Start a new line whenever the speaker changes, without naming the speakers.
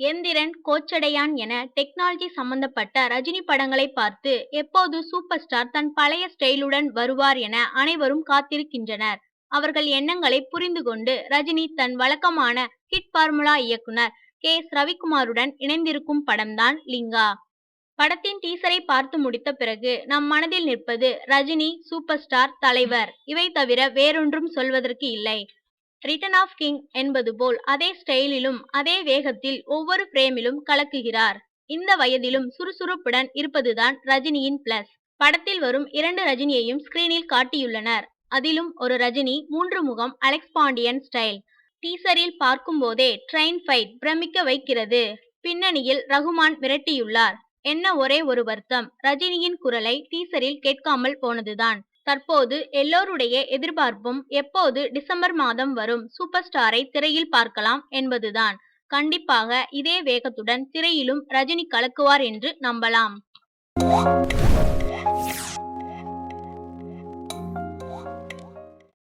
எந்திரன், கோச்சடையான் என டெக்னாலஜி சம்பந்தப்பட்ட ரஜினி படங்களை பார்த்து எப்போது சூப்பர் ஸ்டார் தன் பழைய ஸ்டைலுடன் வருவார் என அனைவரும் காத்திருக்கின்றனர். அவர்கள் எண்ணங்களை புரிந்து கொண்டு ரஜினி தன் வழக்கமான ஹிட் பார்முலா இயக்குனர் கே.எஸ். ரவிக்குமாருடன் இணைந்திருக்கும் படம்தான் லிங்கா. படத்தின் டீசரை பார்த்து முடித்த பிறகு நம் மனதில் நிற்பது ரஜினி சூப்பர் ஸ்டார், தலைவர், இவை தவிர வேறொன்றும் சொல்வதற்கு இல்லை. ரிட்டர்ன் ஆஃப் கிங் என்பது போல் அதே ஸ்டைலிலும் அதே வேகத்தில் ஒவ்வொரு பிரேமிலும் கலக்குகிறார். இந்த வயதிலும் சுறுசுறுப்புடன் இருப்பதுதான் ரஜினியின் பிளஸ். படத்தில் வரும் 2 ரஜினியையும் ஸ்கிரீனில் காட்டியுள்ளனர். அதிலும் ஒரு ரஜினி 3 முகம் அலெக்ஸ் பாண்டியன் ஸ்டைல். டீசரில் பார்க்கும் போதே ட்ரெயின் ஃபைட் பிரமிக்க வைக்கிறது. பின்னணியில் ரகுமான் மிரட்டியுள்ளார். என்ன ஒரே ஒரு வருத்தம், ரஜினியின் குரலை டீசரில் கேட்காமல் போனதுதான். தற்போது எல்லோருடைய எதிர்பார்ப்பும் எப்போது டிசம்பர் மாதம் வரும் சூப்பர் ஸ்டாரை திரையில் பார்க்கலாம் என்பதுதான். கண்டிப்பாக இதே வேகத்துடன் திரையிலும் ரஜினி கலக்குவார் என்று நம்பலாம்.